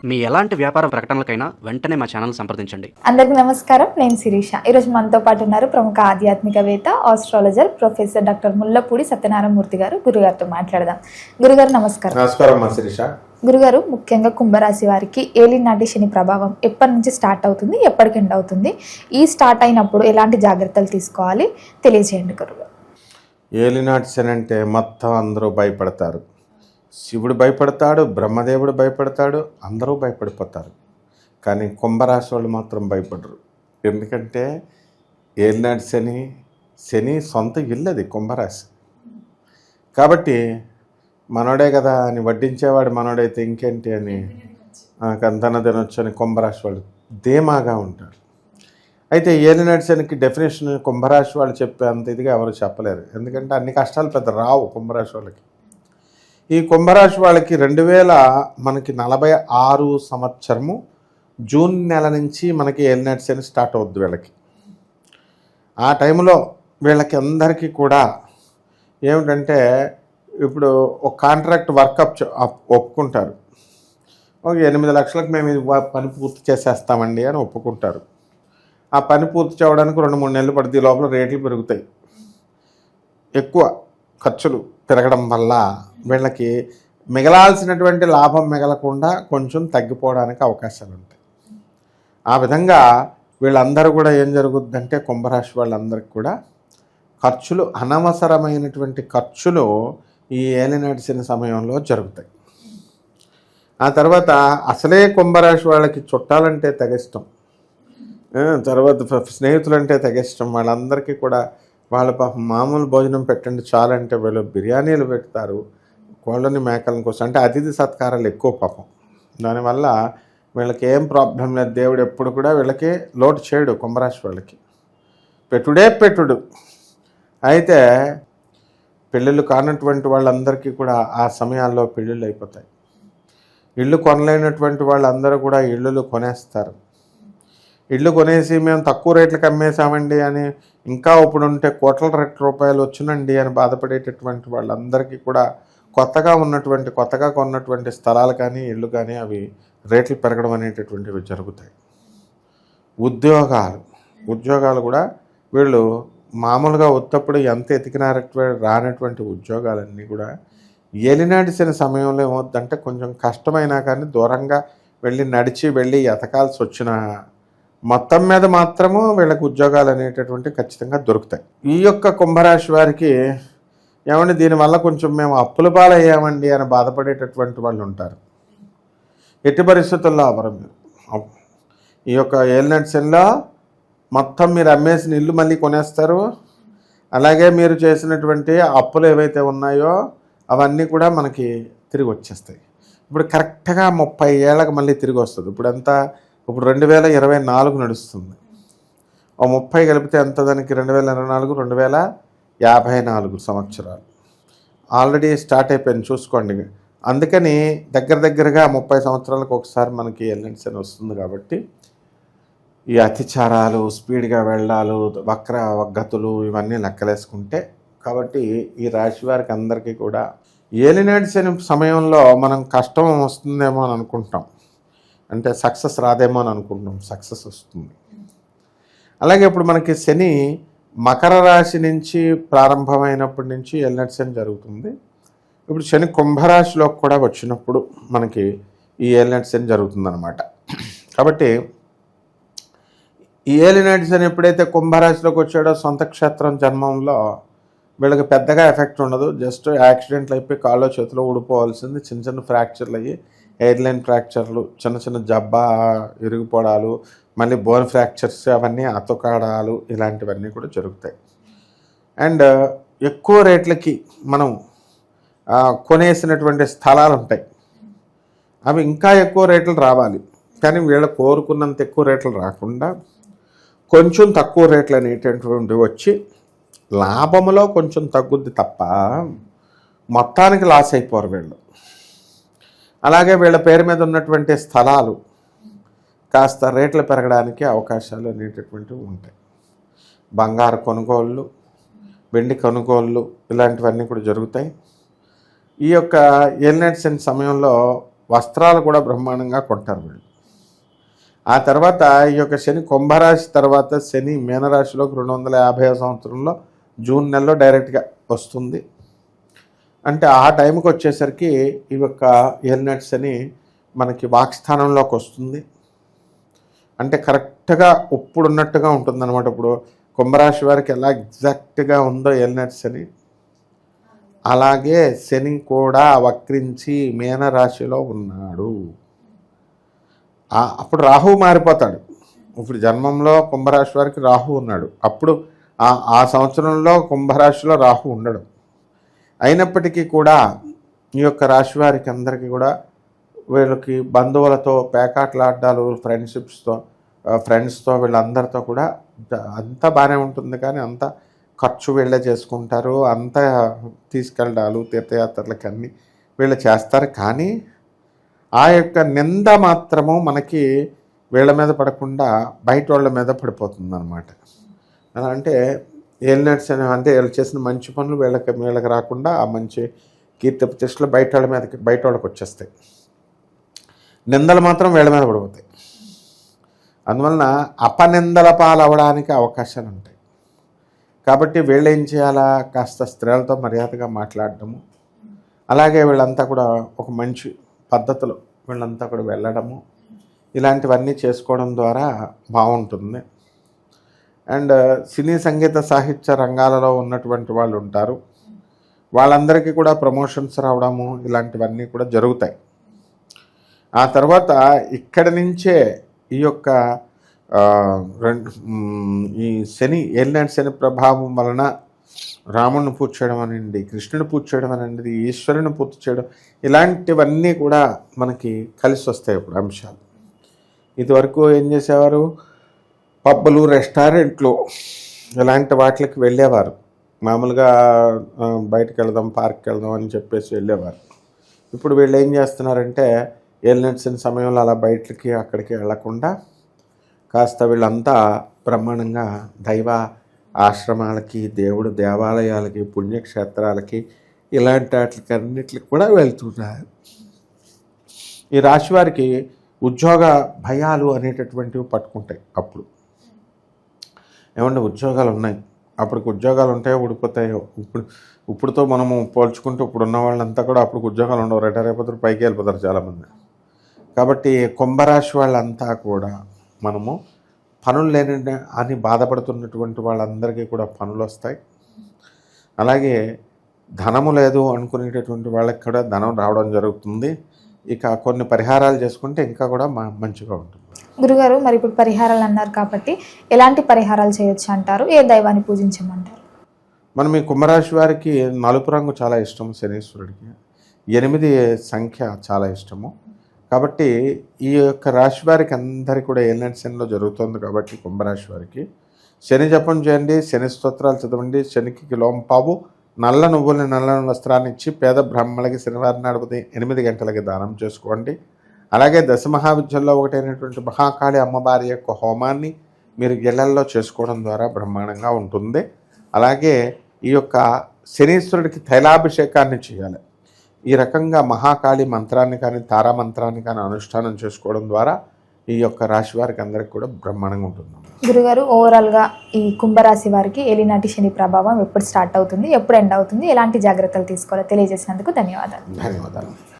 మీ ఎలాంటి వ్యాపార ప్రకటనలకైనా వెంటనే మా ఛానల్ సంప్రదించండి. అందరికీ నమస్కారం. నేను శిరీష. ఈరోజు మనతో పాటు ఉన్నారు ప్రముఖ ఆధ్యాత్మికవేత్త, astrologer professor doctor Mullapudi Satyanarayana Murthy గారు. గురుగారితో మాట్లాడదాం. గురుగారు నమస్కారం. నమస్కారం శిరీష. గురుగారు, ముఖ్యంగా కుంభరాశి వారికి ఏలినాటి శని ప్రభావం ఎప్పటి నుంచి స్టార్ట్ అవుతుంది, ఎప్పటికి ఎండ్ అవుతుంది? ఈ స్టార్ట్ అయినప్పుడు ఎలాంటి జాగ్రత్తలు తీసుకోవాలి తెలియజేయండి గురుగారు. ఏలినాటి శని అంటే మొత్తం అందరూ భయపడతారు. శివుడు భయపడతాడు, బ్రహ్మదేవుడు భయపడతాడు, అందరూ భయపడిపోతారు. కానీ కుంభరాశి వాళ్ళు మాత్రం భయపడరు. ఎందుకంటే ఏలినాటి శని సొంత ఇల్లు అది కుంభరాశి. కాబట్టి మనోడే కదా అని వడ్డించేవాడు మనోడైతే ఇంకేంటి అని కంతన తినొచ్చు అని కుంభరాశి వాళ్ళు ధీమాగా ఉంటారు. అయితే ఏలినాటి శనికి డెఫినేషన్ కుంభరాశి వాళ్ళు చెప్పే అంత ఇదిగా ఎవరు చెప్పలేరు. ఎందుకంటే అన్ని కష్టాలు పెద్ద రావు కుంభరాశి వాళ్ళకి. ఈ కుంభరాశి వాళ్ళకి 2046 సంవత్సరము జూన్ నెల నుంచి మనకి ఏలినాటి శని స్టార్ట్ అవుద్ది వీళ్ళకి. ఆ టైంలో వీళ్ళకి అందరికీ కూడా ఏమిటంటే, ఇప్పుడు ఒక కాంట్రాక్ట్ వర్కప్ ఒప్పుకుంటారు. ఒక 8 లక్షలకు మేము ఇది పని పూర్తి చేసేస్తామండి అని ఒప్పుకుంటారు. ఆ పని పూర్తి చేయడానికి 2-3 నెలలు పడుతుంది. లోపల రేట్లు పెరుగుతాయి. ఎక్కువ ఖర్చులు పెరగడం వల్ల వీళ్ళకి మిగలాల్సినటువంటి లాభం మిగలకుండా కొంచెం తగ్గిపోవడానికి అవకాశాలు ఉంటాయి. ఆ విధంగా వీళ్ళందరూ కూడా ఏం జరుగుద్దంటే, కుంభరాశి వాళ్ళందరికీ కూడా ఖర్చులు, అనవసరమైనటువంటి ఖర్చులు ఈ ఏలినాటి శని సమయంలో జరుగుతాయి. ఆ తర్వాత అసలే కుంభరాశి వాళ్ళకి చుట్టాలంటే తెగ ఇష్టం, తర్వాత స్నేహితులంటే తెగ ఇష్టం. వాళ్ళందరికీ కూడా వాళ్ళ పాపం మామూలు భోజనం పెట్టండి చాలంటే వీళ్ళు బిర్యానీలు పెడతారు, కోళ్ళని మేకల కోసం. అంటే అతిథి సత్కారాలు ఎక్కువ పాపం. దానివల్ల వీళ్ళకి ఏం ప్రాబ్లం లేదు. దేవుడు ఎప్పుడు కూడా వీళ్ళకి లోటు చేయడు. కుంభరాశి వాళ్ళకి పెట్టుడే పెట్టుడు. అయితే పెళ్ళిళ్ళు కానటువంటి వాళ్ళందరికీ కూడా ఆ సమయాల్లో పెళ్ళిళ్ళు అయిపోతాయి. ఇళ్ళు కొనలేనటువంటి వాళ్ళందరూ కూడా ఇళ్ళు కొనేస్తారు. ఇళ్ళు కొనేసి మేము తక్కువ రేట్లకు అమ్మేశామండి అని, ఇంకా ఇప్పుడు ఉంటే కోట్ల రూపాయలు వచ్చినండి అని బాధపడేటటువంటి వాళ్ళందరికీ కూడా కొత్తగా కొన్నటువంటి స్థలాలు కానీ ఇళ్ళు కానీ అవి రేట్లు పెరగడం అనేటటువంటివి జరుగుతాయి. ఉద్యోగాలు కూడా వీళ్ళు మామూలుగా ఉత్తప్పుడు ఎంత రానటువంటి ఉద్యోగాలన్నీ కూడా ఏలినాటి శని సమయంలో ఏమవుద్దంటే, కొంచెం కష్టమైనా కానీ దూరంగా నడిచి వెళ్ళి ఎతకాల్సి వచ్చిన మొత్తం మీద మాత్రము వీళ్ళకి ఉద్యోగాలు అనేటటువంటి ఖచ్చితంగా దొరుకుతాయి. ఈ యొక్క కుంభరాశి వారికి ఏమంటే, దీనివల్ల కొంచెం మేము అప్పుల పాలయ్యామండి అని బాధపడేటటువంటి వాళ్ళు ఉంటారు. ఎట్టి పరిస్థితుల్లో అవరం. ఈ యొక్క ఏలినాటి శనిలో మొత్తం మీరు అమ్మేసిన ఇల్లు మళ్ళీ కొనేస్తారు. అలాగే మీరు చేసినటువంటి అప్పులు ఏవైతే ఉన్నాయో అవన్నీ కూడా మనకి తిరిగి వచ్చేస్తాయి. ఇప్పుడు కరెక్ట్గా 30 ఏళ్ళకి మళ్ళీ తిరిగి వస్తుంది. ఇప్పుడు 2024 నడుస్తుంది. 30 కలిపితే ఎంత దానికి? 2024, 2054 సంవత్సరాలు ఆల్రెడీ స్టార్ట్ అయిపోయింది చూసుకోండి. అందుకని దగ్గరగా 30 సంవత్సరాలకు ఒకసారి మనకి ఏలినాటి శని వస్తుంది. కాబట్టి ఈ అతిచారాలు, స్పీడ్గా వెళ్ళాలు, వక్రగతులు ఇవన్నీ లెక్కలేసుకుంటే, కాబట్టి ఈ రాశి వారికి అందరికీ కూడా ఏలినాటి శని సమయంలో మనం కష్టం వస్తుందేమో అని అనుకుంటాం. అంటే సక్సెస్ రాదేమో అని అనుకుంటాం. సక్సెస్ వస్తుంది. అలాగే ఇప్పుడు మనకి శని మకర రాశి నుంచి ప్రారంభమైనప్పటి నుంచి ఏలినాటి శని జరుగుతుంది. ఇప్పుడు శని కుంభరాశిలోకి కూడా వచ్చినప్పుడు మనకి ఈ ఏలినాటి శని జరుగుతుందన్నమాట. కాబట్టి ఈ ఏలినాటి శని ఎప్పుడైతే కుంభరాశిలోకి వచ్చాడో, సొంత క్షేత్రం జన్మంలో వీళ్ళకి పెద్దగా ఎఫెక్ట్ ఉండదు. జస్ట్ యాక్సిడెంట్లు అయిపోయి కాళ్ళో చేతిలో ఊడిపోవాల్సింది, చిన్న ఫ్రాక్చర్లు అయ్యి, ఎయిర్లైన్ ఫ్రాక్చర్లు, చిన్న జబ్బా ఇరిగిపోవడాలు, మళ్ళీ బోన్ ఫ్రాక్చర్స్, అవన్నీ అతకాడాలు, ఇలాంటివన్నీ కూడా జరుగుతాయి. అండ్ ఎక్కువ రేట్లకి మనం కొనేసినటువంటి స్థలాలు ఉంటాయి. అవి ఇంకా ఎక్కువ రేట్లు రావాలి. కానీ వీళ్ళు కోరుకున్నంత ఎక్కువ రేట్లు రాకుండా కొంచెం తక్కువ రేట్లు అనేటటువంటివి వచ్చి లాభంలో కొంచెం తగ్గుద్ది తప్ప మొత్తానికి లాస్ అయిపోరు వీళ్ళు. అలాగే వీళ్ళ పేరు మీద ఉన్నటువంటి స్థలాలు కాస్త రేట్లు పెరగడానికి అవకాశాలు అనేటటువంటివి ఉంటాయి. బంగారు కొనుగోళ్ళు, వెండి కొనుగోళ్ళు, ఇలాంటివన్నీ కూడా జరుగుతాయి. ఈ యొక్క ఏలినాటి శని సమయంలో వస్త్రాలు కూడా బ్రహ్మాండంగా కొంటారు వీళ్ళు. ఆ తర్వాత ఈ యొక్క శని కుంభరాశి తర్వాత శని మీనరాశిలోకి 250వ సంవత్సరంలో జూన్ నెలలో డైరెక్ట్గా వస్తుంది. అంటే ఆ టైంకి వచ్చేసరికి ఈ యొక్క ఏలినాటి శని మనకి వాక్స్థానంలోకి వస్తుంది. అంటే కరెక్ట్గా ఇప్పుడున్నట్టుగా ఉంటుందన్నమాట. ఇప్పుడు కుంభరాశి వారికి ఎలా ఎగ్జాక్ట్గా ఉందో ఏలినాటి శని, అలాగే శని కూడా వక్రించి మీనరాశిలో ఉన్నాడు. అప్పుడు రాహువు మారిపోతాడు. ఇప్పుడు జన్మంలో కుంభరాశి వారికి రాహు ఉన్నాడు. అప్పుడు ఆ సంవత్సరంలో కుంభరాశిలో రాహు ఉండడం. అయినప్పటికీ కూడా ఈ యొక్క రాశి వారికి అందరికీ కూడా వీళ్ళకి బంధువులతో పేకాట్లాడ్డాలు, ఫ్రెండ్స్తో వీళ్ళందరితో కూడా అంతా బాగానే ఉంటుంది. కానీ అంత ఖర్చు వీళ్ళే చేసుకుంటారు, అంతా తీసుకెళ్ళడాలు తీర్థయాత్రలకి అన్నీ వీళ్ళు చేస్తారు. కానీ ఆ యొక్క నింద మాత్రము మనకి వీళ్ళ మీద పడకుండా బయట వాళ్ళ మీద పడిపోతుంది అన్నమాట. అలా అంటే ఏలినాటి అంటే వీళ్ళు చేసిన మంచి పనులు వీళ్ళకి రాకుండా ఆ మంచి కీర్తి ప్రతిష్టలు బయట వాళ్ళకి వచ్చేస్తాయి. నిందలు మాత్రం వీళ్ళ మీద పడిపోతాయి. అందువలన అపనిందల పాలవడానికి అవకాశాలు ఉంటాయి. కాబట్టి వీళ్ళు ఏం చేయాలా, కాస్త స్త్రీలతో మర్యాదగా మాట్లాడటము, అలాగే వీళ్ళంతా కూడా ఒక మంచి పద్ధతిలో వీళ్ళంతా కూడా వెళ్ళడము, ఇలాంటివన్నీ చేసుకోవడం ద్వారా బాగుంటుంది. అండ్ సినీ సంగీత సాహిత్య రంగాలలో ఉన్నటువంటి వాళ్ళు ఉంటారు, వాళ్ళందరికీ కూడా ప్రమోషన్స్ రావడము ఇలాంటివన్నీ కూడా జరుగుతాయి. ఆ తర్వాత ఇక్కడి నుంచే ఈ యొక్క ఈ శని ఏలినాటి శని ప్రభావం వలన రాముడిని పూజ చేయడం అనండి, కృష్ణుని పూజ చేయడం అనండి, ఈశ్వరుని పూజ చేయడం, ఇలాంటివన్నీ కూడా మనకి కలిసి వస్తాయి ఇప్పుడు అంశాలు. ఇదివరకు ఏం చేసేవారు, పబ్బులు, రెస్టారెంట్లు ఇలాంటి వాటికి వెళ్ళేవారు. మామూలుగా బయటకు వెళ్దాం, పార్క్కి వెళ్దాం అని చెప్పేసి వెళ్ళేవారు. ఇప్పుడు వీళ్ళు ఏం చేస్తున్నారంటే ఏలినాటి శని సమయంలో అలా బయటకి అక్కడికి వెళ్లకుండా కాస్త వీళ్ళంతా బ్రహ్మాండంగా దైవ ఆశ్రమాలకి, దేవుడు దేవాలయాలకి, పుణ్యక్షేత్రాలకి, ఇలాంటి వాటికి అన్నిటికి కూడా వెళ్తున్నారు. ఈ రాశి వారికి ఉద్యోగ భయాలు అనేటటువంటివి పట్టుకుంటాయి. అప్పుడు ఏమంటే ఉద్యోగాలు ఉన్నాయి, అప్పటికి ఉద్యోగాలు ఉంటాయో ఊడిపోతాయో. ఇప్పుడుతో మనము పోల్చుకుంటూ ఇప్పుడు ఉన్న వాళ్ళంతా కూడా అప్పుడు ఉద్యోగాలు ఉండవు, రిటైర్ అయిపోతారు, పైకి వెళ్ళిపోతారు చాలామంది. కాబట్టి కుంభరాశి వాళ్ళంతా కూడా మనము పనులు లేని అని బాధపడుతున్నటువంటి వాళ్ళందరికీ కూడా పనులు వస్తాయి. అలాగే ధనము లేదు అనుకునేటటువంటి వాళ్ళకి కూడా ధనం రావడం జరుగుతుంది. ఇక కొన్ని పరిహారాలు చేసుకుంటే ఇంకా కూడా మంచిగా ఉంటుంది. గురుగారు, మరి ఇప్పుడు పరిహారాలు అన్నారు కాబట్టి ఎలాంటి పరిహారాలు చేయొచ్చు అంటారు? ఏ దైవాన్ని పూజించమంటారు? మనం ఈ కుంభరాశి వారికి నలుపు రంగు చాలా ఇష్టము, శనీశ్వరుడికి 8 సంఖ్య చాలా ఇష్టము. కాబట్టి ఈ యొక్క రాశి వారికి అందరికీ కూడా ఏలినాటి శనిలో జరుగుతుంది. కాబట్టి కుంభరాశి వారికి శని జపం చేయండి, శని స్తోత్రాలు చదవండి, శనికి కిలోంపావు నల్ల నువ్వుల్ని, నల్ల వస్త్రాన్ని ఇచ్చి పేద బ్రాహ్మణులకి శనివారం నాడు 8 గంటలకి దానం చేసుకోండి. అలాగే దశమహావిద్యల్లో ఒకటైనటువంటి మహాకాళి అమ్మవారి యొక్క హోమాన్ని మీరు ఇళ్లల్లో చేసుకోవడం ద్వారా బ్రహ్మాండంగా ఉంటుంది. అలాగే ఈ యొక్క శనీశ్వరుడికి తైలాభిషేకాన్ని చేయాలి. ఈ రకంగా మహాకాళి మంత్రాన్ని కానీ, తారా మంత్రాన్ని కానీ అనుష్ఠానం చేసుకోవడం ద్వారా ఈ యొక్క రాశి వారికి అందరికి కూడా బ్రహ్మాండంగా ఉంటుంది. గురుగారు, ఓవరాల్గా ఈ కుంభరాశి వారికి ఏలినాటి శని ప్రభావం ఎప్పుడు స్టార్ట్ అవుతుంది, ఎప్పుడు ఎండ్ అవుతుంది, ఎలాంటి జాగ్రత్తలు తీసుకోవాలో తెలియజేసినందుకు ధన్యవాదాలు. ధన్యవాదాలు.